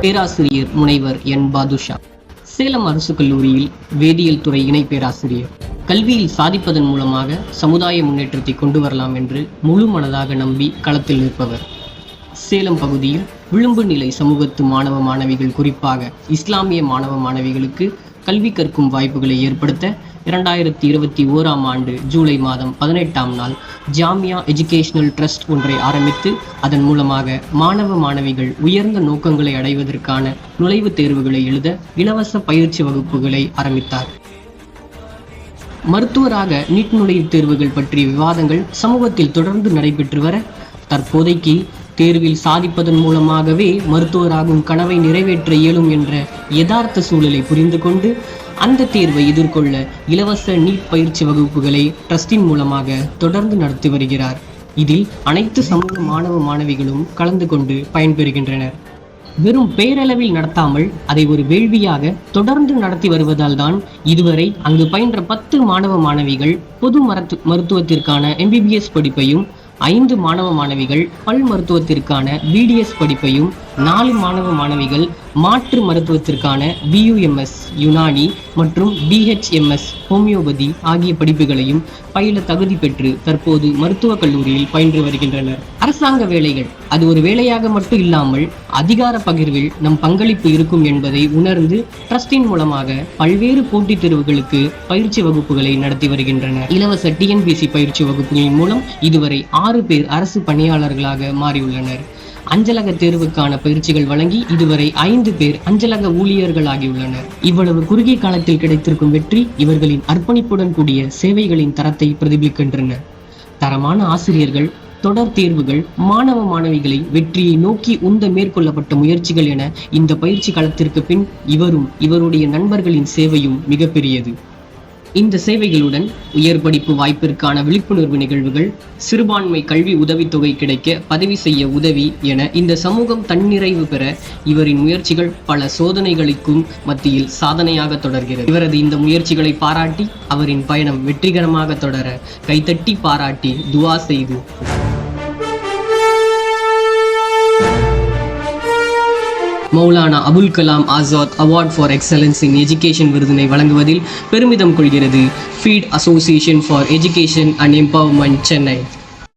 பேராசிரியர் முனைவர் என் பாதுஷா. சேலம் அரசு கல்லூரியில் வேதியியல் துறை இணை பேராசிரியர். கல்வியில் சாதிப்பதன் மூலமாக சமுதாய முன்னேற்றத்தை கொண்டு வரலாம் என்று முழு மனதாக நம்பி களத்தில் நிற்பவர். சேலம் பகுதியில் விளிம்பு நிலை சமூகத்து மாணவ மாணவிகள், குறிப்பாக இஸ்லாமிய மாணவ மாணவிகளுக்கு கல்வி கற்கும் வாய்ப்புகளை ஏற்படுத்த 2021ஆம் ஆண்டு ஜூலை மாதம் 18ஆம் நாள் ஜாமியா எஜுகேஷனல் ட்ரஸ்ட் ஒன்றை ஆரம்பித்து அதன் மூலமாக மாணவ மாணவிகள் உயர்ந்த நோக்கங்களை அடைவதற்கான நுழைவுத் தேர்வுகளை எழுத இலவச பயிற்சி வகுப்புகளை ஆரம்பித்தார். மருத்துவராக நீட் நுழைவுத் தேர்வுகள் பற்றிய விவாதங்கள் சமூகத்தில் தொடர்ந்து நடைபெற்று வர, தற்போதைக்கு தேர்வில் சாதிப்பதன் மூலமாகவே மருத்துவராகும் கனவை நிறைவேற்ற இயலும் என்ற யதார்த்த சூழலை புரிந்து கொண்டு அந்த தேர்வை எதிர்கொள்ள இலவச நீட் பயிற்சி வகுப்புகளை ட்ரஸ்டின் மூலமாக தொடர்ந்து நடத்தி வருகிறார். இதில் அனைத்து சமூக மாணவ மாணவிகளும் கலந்து கொண்டு பயன்பெறுகின்றனர். வெறும் பேரளவில் நடத்தாமல் அதை ஒரு வேள்வியாக தொடர்ந்து நடத்தி வருவதால் தான் இதுவரை அங்கு பயின்ற 10 மாணவ மாணவிகள் பொது மருத்துவத்திற்கான MBBS படிப்பையும், 5 மாணவ மாணவிகள் பல் மருத்துவத்திற்கான BDS படிப்பையும், 4 மாணவ மாணவிகள் மாற்று மருத்துவத்திற்கான BUMS யுனானி மற்றும் BHMS ஹோமியோபதி ஆகிய படிப்புகளையும் பயில தகுதி பெற்று தற்போது மருத்துவக் கல்லூரியில் பயின்று வருகின்றனர். அரசாங்க வேலைகள் அது ஒரு வேலையாக மட்டும் இல்லாமல் அதிகார பகிர்வில் நம் பங்களிப்பு இருக்கும் என்பதை உணர்ந்து ட்ரஸ்டின் மூலமாக பல்வேறு போட்டித் தேர்வுகளுக்கு பயிற்சி வகுப்புகளை நடத்தி வருகின்றனர். இலவச TNPSC பயிற்சி வகுப்புகளின் மூலம் இதுவரை 6 பேர் அரசு பணியாளர்களாக மாறியுள்ளனர். அஞ்சலக தேர்வுக்கான பயிற்சிகள் வழங்கி இதுவரை 5 பேர் அஞ்சலக ஊழியர்கள் ஆகியுள்ளனர். இவ்வளவு குறுகிய காலத்தில் கிடைத்திருக்கும் வெற்றி இவர்களின் அர்ப்பணிப்புடன் கூடிய சேவைகளின் தரத்தை பிரதிபலிக்கின்றன. தரமான ஆசிரியர்கள், தொடர் தேர்வுகள், மாணவ மாணவிகளை வெற்றியை நோக்கி உந்த மேற்கொள்ளப்பட்ட முயற்சிகள் என இந்த பயிற்சி களத்திற்கு பின் இவருடைய நண்பர்களின் சேவையும் மிகப்பெரியது. இந்த சேவைகளுடன் உயர் படிப்பு வாய்ப்பிற்கான விழிப்புணர்வு நிகழ்வுகள், சிறுபான்மை கல்வி உதவித்தொகை கிடைக்க பதவி செய்ய உதவி என இந்த சமூகம் தன்னிறைவு பெற இவரின் முயற்சிகள் பல சோதனைகளுக்கும் மத்தியில் சாதனையாக தொடர்கிறது. இவரது இந்த முயற்சிகளை பாராட்டி அவரின் பயணம் வெற்றிகரமாக தொடர கைத்தட்டி பாராட்டி துவா செய்து Maulana Abul Kalam Azad award for excellence in education விருதினை வழங்குவதில் பெருமிதம் கொள்கிறது feed association for education and empowerment, Chennai.